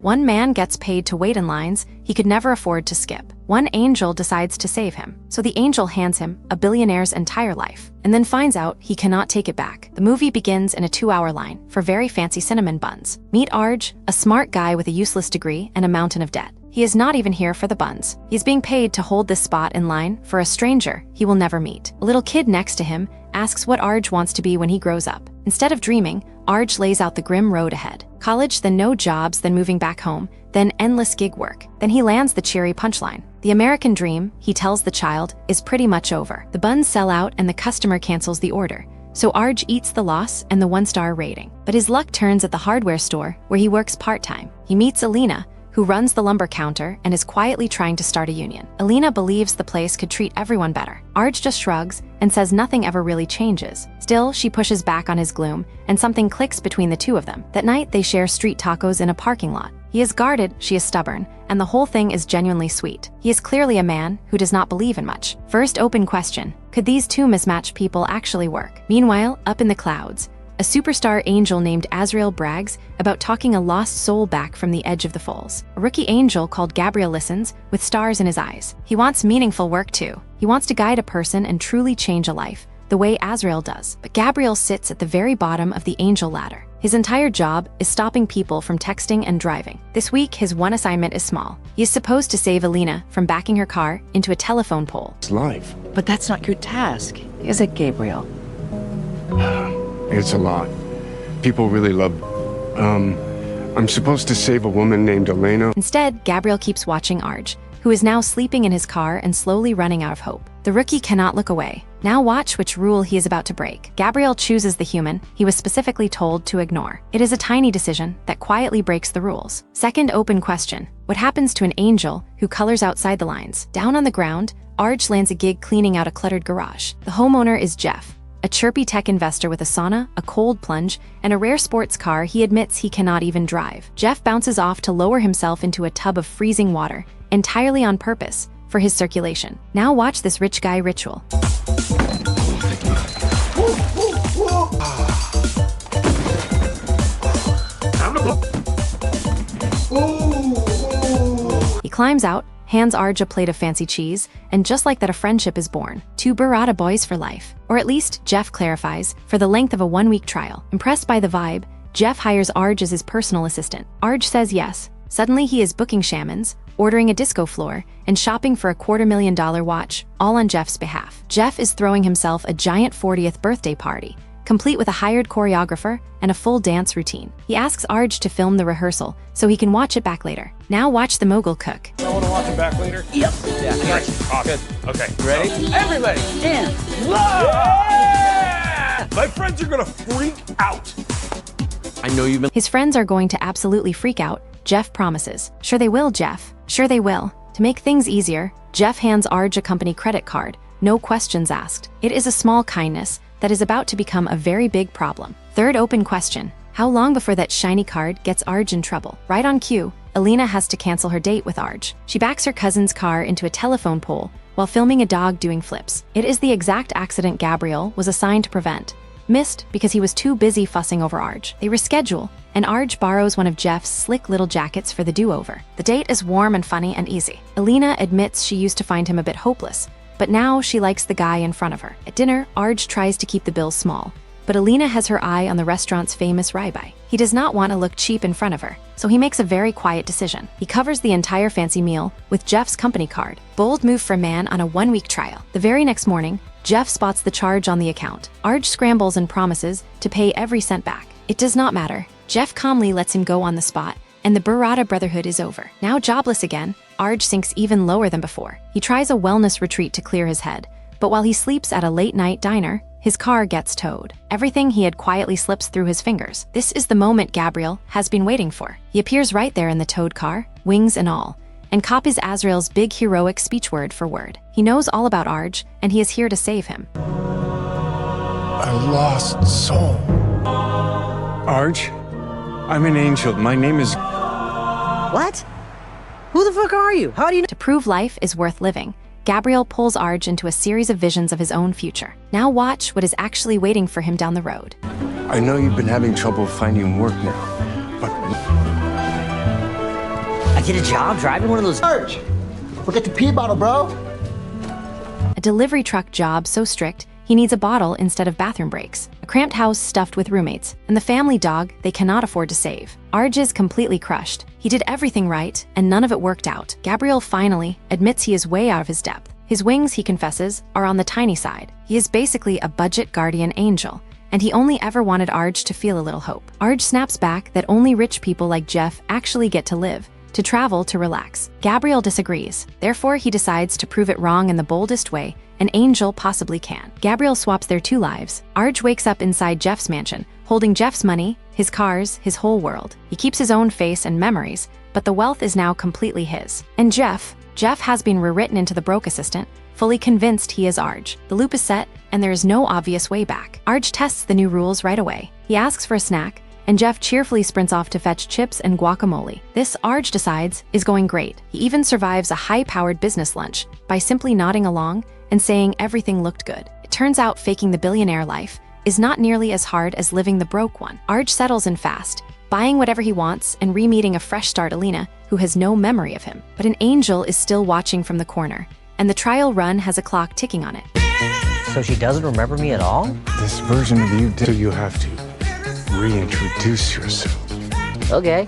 One man gets paid to wait in lines he could never afford to skip. One angel decides to save him, so the angel hands him a billionaire's entire life, and then finds out he cannot take it back. The movie begins in a 2-hour line for very fancy cinnamon buns. Meet Arj, a smart guy with a useless degree and a mountain of debt. He is not even here for the buns. He's being paid to hold this spot in line for a stranger he will never meet. A little kid next to him asks what Arj wants to be when he grows up. Instead of dreaming, Arj lays out the grim road ahead. College, then no jobs, then moving back home, then endless gig work. Then he lands the cheery punchline. The American dream, he tells the child, is pretty much over. The buns sell out and the customer cancels the order. So Arj eats the loss and the 1-star rating. But his luck turns at the hardware store where he works part-time. He meets Alina, who runs the lumber counter and is quietly trying to start a union. Alina believes the place could treat everyone better. Arj just shrugs and says nothing ever really changes. Still, she pushes back on his gloom, and something clicks between the two of them. That night, they share street tacos in a parking lot. He is guarded, she is stubborn, and the whole thing is genuinely sweet. He is clearly a man who does not believe in much. First open question: could these two mismatched people actually work? Meanwhile, up in the clouds, a superstar angel named Azrael brags about talking a lost soul back from the edge of the falls. A rookie angel called Gabriel listens, with stars in his eyes. He wants meaningful work too. He wants to guide a person and truly change a life, the way Azrael does. But Gabriel sits at the very bottom of the angel ladder. His entire job is stopping people from texting and driving. This week, his one assignment is small. He is supposed to save Alina from backing her car into a telephone pole. It's life. But that's not your task, is it, Gabriel? It's a lot. People really love... I'm supposed to save a woman named Elena. Instead, Gabriel keeps watching Arj, who is now sleeping in his car and slowly running out of hope. The rookie cannot look away. Now watch which rule he is about to break. Gabriel chooses the human he was specifically told to ignore. It is a tiny decision that quietly breaks the rules. Second open question: what happens to an angel who colors outside the lines? Down on the ground, Arj lands a gig cleaning out a cluttered garage. The homeowner is Jeff, a chirpy tech investor with a sauna, a cold plunge, and a rare sports car he admits he cannot even drive. Jeff bounces off to lower himself into a tub of freezing water, entirely on purpose, for his circulation. Now watch this rich guy ritual. He climbs out, hands Arj a plate of fancy cheese, and just like that, a friendship is born. 2 burrata boys for life. Or at least, Jeff clarifies, for the length of a 1-week trial. Impressed by the vibe, Jeff hires Arj as his personal assistant. Arj says yes. Suddenly he is booking shamans, ordering a disco floor, and shopping for a $250,000 watch, all on Jeff's behalf. Jeff is throwing himself a giant 40th birthday party, complete with a hired choreographer and a full dance routine. He asks Arj to film the rehearsal so he can watch it back later. Now watch the mogul cook. I want to watch it back later? Yep. Yeah, I got you. Awesome. Good. Okay. Ready? Everybody, and Yeah! My friends are gonna freak out. I know you've been... His friends are going to absolutely freak out, Jeff promises. Sure they will, Jeff. Sure they will. To make things easier, Jeff hands Arj a company credit card, no questions asked. It is a small kindness that is about to become a very big problem. Third open question: how long before that shiny card gets Arj in trouble? Right on cue, Alina has to cancel her date with Arj. She backs her cousin's car into a telephone pole while filming a dog doing flips. It is the exact accident Gabriel was assigned to prevent. Missed because he was too busy fussing over Arj. They reschedule, and Arj borrows one of Jeff's slick little jackets for the do-over. The date is warm and funny and easy. Alina admits she used to find him a bit hopeless, but now she likes the guy in front of her. At dinner, Arj tries to keep the bill small, but Alina has her eye on the restaurant's famous ribeye. He does not want to look cheap in front of her, so he makes a very quiet decision. He covers the entire fancy meal with Jeff's company card. Bold move for man on a 1-week trial. The very next morning, Jeff spots the charge on the account. Arj scrambles and promises to pay every cent back. It does not matter. Jeff calmly lets him go on the spot, and the burrata brotherhood is over. Now jobless again, Arj sinks even lower than before. He tries a wellness retreat to clear his head, but while he sleeps at a late-night diner, his car gets towed. Everything he had quietly slips through his fingers. This is the moment Gabriel has been waiting for. He appears right there in the towed car, wings and all, and copies Azrael's big heroic speech word for word. He knows all about Arj, and he is here to save him. A lost soul. Arj, I'm an angel. My name is... What? Who the fuck are you? How do you know? To prove life is worth living, Gabriel pulls Arj into a series of visions of his own future. Now watch what is actually waiting for him down the road. I know you've been having trouble finding work now, but get a job driving one of those. Urge! Look at the pee bottle, bro. A delivery truck job so strict, he needs a bottle instead of bathroom breaks. A cramped house stuffed with roommates. And the family dog they cannot afford to save. Arj is completely crushed. He did everything right, and none of it worked out. Gabriel finally admits he is way out of his depth. His wings, he confesses, are on the tiny side. He is basically a budget guardian angel, and he only ever wanted Arj to feel a little hope. Arj snaps back that only rich people like Jeff actually get to live, to travel, to relax. Gabriel disagrees. Therefore, he decides to prove it wrong in the boldest way an angel possibly can. Gabriel swaps their two lives. Arj wakes up inside Jeff's mansion, holding Jeff's money, his cars, his whole world. He keeps his own face and memories, but the wealth is now completely his. And Jeff has been rewritten into the broke assistant, fully convinced he is Arj. The loop is set, and there is no obvious way back. Arj tests the new rules right away. He asks for a snack, and Jeff cheerfully sprints off to fetch chips and guacamole. This, Arj decides, is going great. He even survives a high-powered business lunch by simply nodding along and saying everything looked good. It turns out faking the billionaire life is not nearly as hard as living the broke one. Arj settles in fast, buying whatever he wants and re-meeting a fresh start Alina, who has no memory of him. But an angel is still watching from the corner, and the trial run has a clock ticking on it. So she doesn't remember me at all? This version of you, so you have to reintroduce yourself. Okay.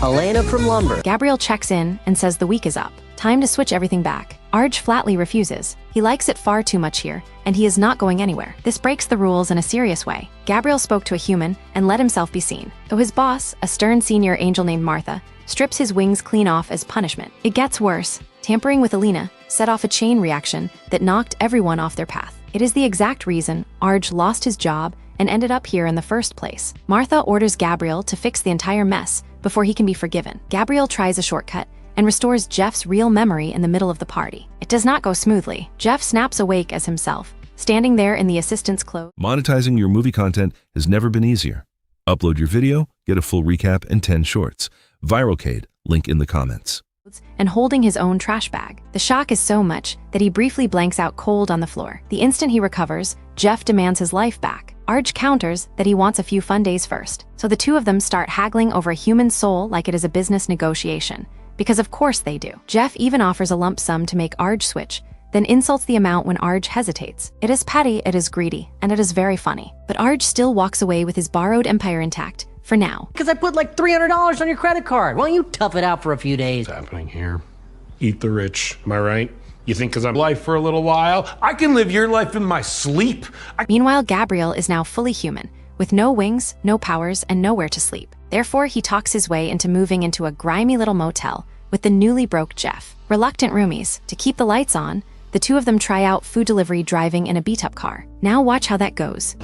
Elena from Lumber. Gabriel checks in and says the week is up. Time to switch everything back. Arj flatly refuses. He likes it far too much here, and he is not going anywhere. This breaks the rules in a serious way. Gabriel spoke to a human and let himself be seen, though his boss, a stern senior angel named Martha, strips his wings clean off as punishment. It gets worse. Tampering with Alina set off a chain reaction that knocked everyone off their path. It is the exact reason Arj lost his job and ended up here in the first place. Martha orders Gabriel to fix the entire mess before he can be forgiven. Gabriel tries a shortcut and restores Jeff's real memory in the middle of the party. It does not go smoothly. Jeff snaps awake as himself, standing there in the assistant's clothes. Monetizing your movie content has never been easier. Upload your video, get a full recap and 10 shorts. Viralcade, link in the comments. And holding his own trash bag. The shock is so much that he briefly blanks out cold on the floor. The instant he recovers, Jeff demands his life back. Arj counters that he wants a few fun days first. So the two of them start haggling over a human soul like it is a business negotiation. Because of course they do. Jeff even offers a lump sum to make Arj switch, then insults the amount when Arj hesitates. It is petty, it is greedy, and it is very funny. But Arj still walks away with his borrowed empire intact, for now. Because I put like $300 on your credit card. Why don't you tough it out for a few days? What's happening here? Eat the rich, am I right? You think because I'm life for a little while, I can live your life in my sleep? Meanwhile, Gabriel is now fully human, with no wings, no powers, and nowhere to sleep. Therefore, he talks his way into moving into a grimy little motel with the newly broke Jeff. Reluctant roomies. To keep the lights on, the two of them try out food delivery driving in a beat-up car. Now watch how that goes.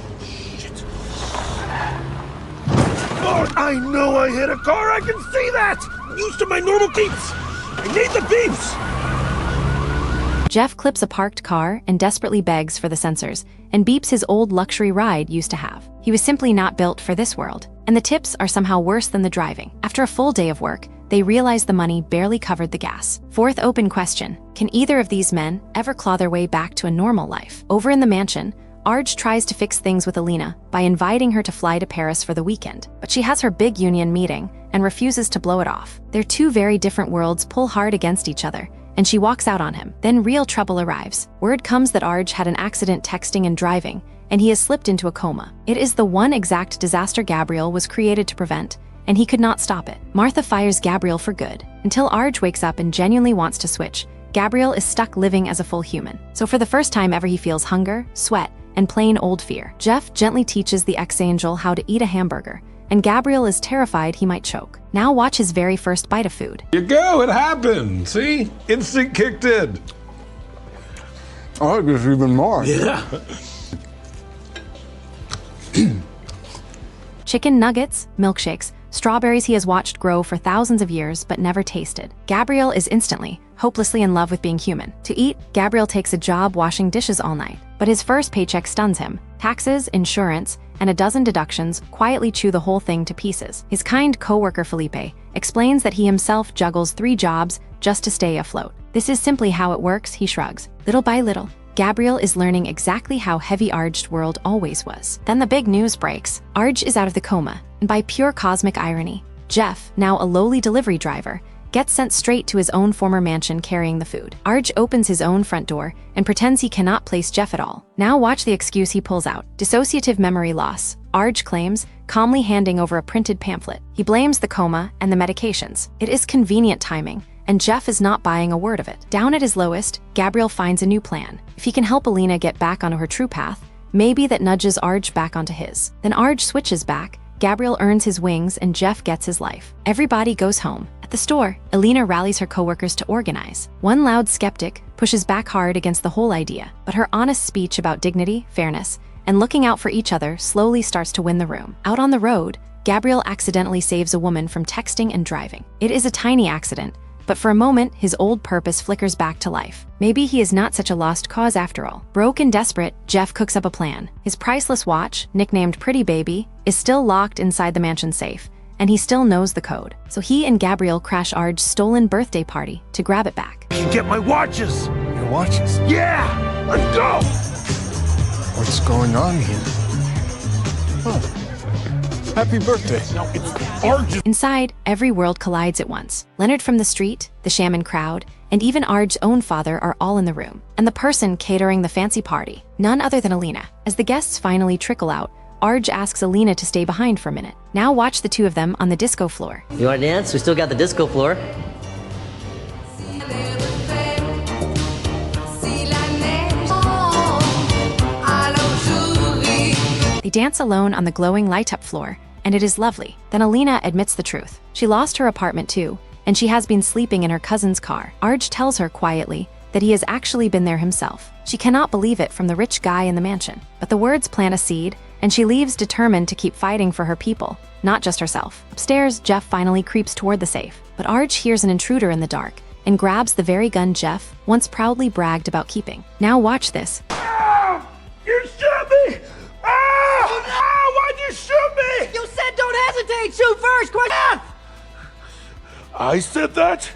Oh, I know I hit a car, I can see that! I'm used to my normal beeps! I need the beeps! Jeff clips a parked car and desperately begs for the sensors and beeps his old luxury ride used to have. He was simply not built for this world, and the tips are somehow worse than the driving. After a full day of work, they realize the money barely covered the gas. Fourth open question: can either of these men ever claw their way back to a normal life? Over in the mansion, Arj tries to fix things with Alina by inviting her to fly to Paris for the weekend, but she has her big union meeting and refuses to blow it off. Their two very different worlds pull hard against each other, and she walks out on him. Then real trouble arrives. Word comes that Arj had an accident texting and driving, and he has slipped into a coma. It is the one exact disaster Gabriel was created to prevent, and he could not stop it. Martha fires Gabriel for good. Until Arj wakes up and genuinely wants to switch, Gabriel is stuck living as a full human. So for the first time ever, he feels hunger, sweat, and plain old fear. Jeff gently teaches the ex-angel how to eat a hamburger, and Gabriel is terrified he might choke. Now watch his very first bite of food. You go, it happened. See? Instinct kicked in. I like this even more. Yeah. Chicken nuggets, milkshakes, strawberries he has watched grow for thousands of years but never tasted. Gabriel is instantly, hopelessly in love with being human. To eat, Gabriel takes a job washing dishes all night. But his first paycheck stuns him. Taxes, insurance, and a dozen deductions quietly chew the whole thing to pieces. His kind co-worker Felipe explains that he himself juggles 3 jobs just to stay afloat. This is simply how it works, he shrugs. Little by little, Gabriel is learning exactly how heavy Arj's world always was. Then the big news breaks. Arj is out of the coma, and by pure cosmic irony, Jeff, now a lowly delivery driver, gets sent straight to his own former mansion carrying the food. Arj opens his own front door and pretends he cannot place Jeff at all. Now watch the excuse he pulls out. Dissociative memory loss, Arj claims, calmly handing over a printed pamphlet. He blames the coma and the medications. It is convenient timing, and Jeff is not buying a word of it. Down at his lowest, Gabriel finds a new plan. If he can help Alina get back onto her true path, maybe that nudges Arj back onto his. Then Arj switches back, Gabriel earns his wings, and Jeff gets his life. Everybody goes home. At the store, Alina rallies her coworkers to organize. One loud skeptic pushes back hard against the whole idea, but her honest speech about dignity, fairness, and looking out for each other slowly starts to win the room. Out on the road, Gabriel accidentally saves a woman from texting and driving. It is a tiny accident, but for a moment, his old purpose flickers back to life. Maybe he is not such a lost cause after all. Broke and desperate, Jeff cooks up a plan. His priceless watch, nicknamed Pretty Baby, is still locked inside the mansion safe, and he still knows the code. So he and Gabriel crash Arj's stolen birthday party to grab it back. Get my watches! Your watches? Yeah! Let's go! What's going on here? Oh. Happy birthday. No, it's Arj. Inside, every world collides at once. Leonard from the street, the shaman crowd, and even Arj's own father are all in the room. And the person catering the fancy party, none other than Alina. As the guests finally trickle out, Arj asks Alina to stay behind for a minute. Now watch the two of them on the disco floor. You wanna dance? We still got the disco floor. They dance alone on the glowing light-up floor, and it is lovely. Then Alina admits the truth. She lost her apartment too, and she has been sleeping in her cousin's car. Arj tells her quietly that he has actually been there himself. She cannot believe it from the rich guy in the mansion. But the words plant a seed, and she leaves determined to keep fighting for her people, not just herself. Upstairs, Jeff finally creeps toward the safe, but Arj hears an intruder in the dark and grabs the very gun Jeff once proudly bragged about keeping. Now watch this. Ah! You shot me! Ah! Oh, no! Why'd you shoot me? You said don't hesitate! Shoot first! Quick! I said that?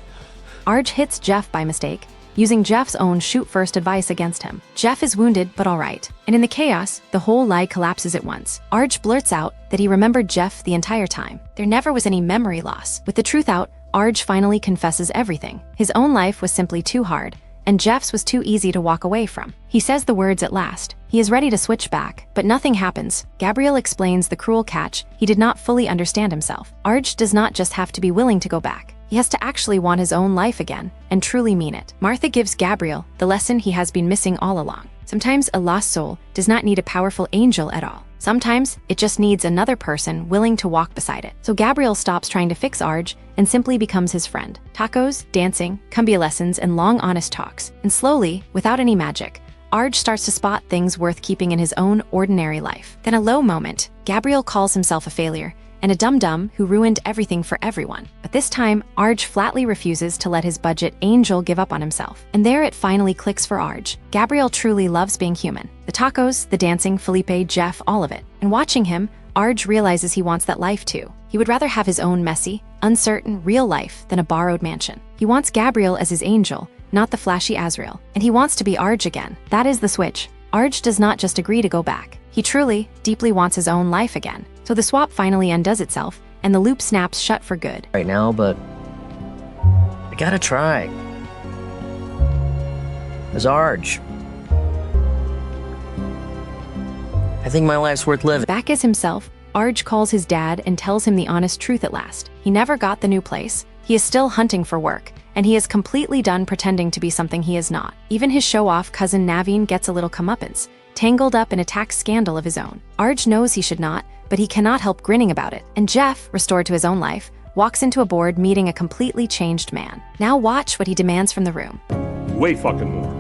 Arj hits Jeff by mistake, using Jeff's own shoot-first advice against him. Jeff is wounded, but all right. And in the chaos, the whole lie collapses at once. Arj blurts out that he remembered Jeff the entire time. There never was any memory loss. With the truth out, Arj finally confesses everything. His own life was simply too hard, and Jeff's was too easy to walk away from. He says the words at last. He is ready to switch back, but nothing happens. Gabriel explains the cruel catch. He did not fully understand himself. Arj does not just have to be willing to go back. He has to actually want his own life again, and truly mean it. Martha gives Gabriel the lesson he has been missing all along. Sometimes a lost soul does not need a powerful angel at all. Sometimes it just needs another person willing to walk beside it. So Gabriel stops trying to fix Arj and simply becomes his friend. Tacos, dancing, cumbia lessons, and long honest talks. And slowly, without any magic, Arj starts to spot things worth keeping in his own ordinary life. Then a low moment, Gabriel calls himself a failure and a dum-dum who ruined everything for everyone. But this time, Arj flatly refuses to let his budget angel give up on himself. And there it finally clicks for Arj. Gabriel truly loves being human. The tacos, the dancing, Felipe, Jeff, all of it. And watching him, Arj realizes he wants that life too. He would rather have his own messy, uncertain, real life than a borrowed mansion. He wants Gabriel as his angel, not the flashy Azrael. And he wants to be Arj again. That is the switch. Arj does not just agree to go back. He truly, deeply wants his own life again. So the swap finally undoes itself, and the loop snaps shut for good. Right now, but I gotta try. As Arj. I think my life's worth living. Back as himself, Arj calls his dad and tells him the honest truth at last. He never got the new place. He is still hunting for work, and he is completely done pretending to be something he is not. Even his show-off cousin Naveen gets a little comeuppance, tangled up in a tax scandal of his own. Arj knows he should not, but he cannot help grinning about it. And Jeff, restored to his own life, walks into a board meeting a completely changed man. Now watch what he demands from the room. Way fucking more.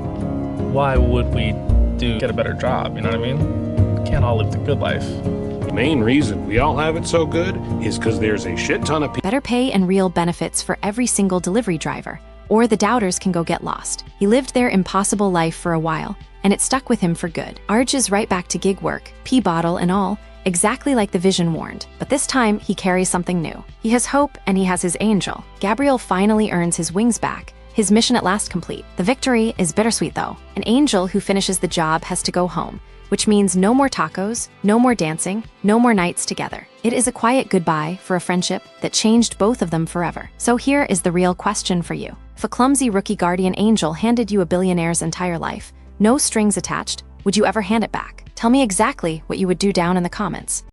Why would we get a better job, you know what I mean? We can't all live the good life. The main reason we all have it so good is because there's a shit ton of people. Better pay and real benefits for every single delivery driver, or the doubters can go get lost. He lived their impossible life for a while, and it stuck with him for good. Arj is right back to gig work, pee bottle and all, exactly like the vision warned. But this time, he carries something new. He has hope, and he has his angel. Gabriel finally earns his wings back, his mission at last complete. The victory is bittersweet though. An angel who finishes the job has to go home, which means no more tacos, no more dancing, no more nights together. It is a quiet goodbye for a friendship that changed both of them forever. So here is the real question for you. If a clumsy rookie guardian angel handed you a billionaire's entire life, no strings attached, would you ever hand it back? Tell me exactly what you would do down in the comments.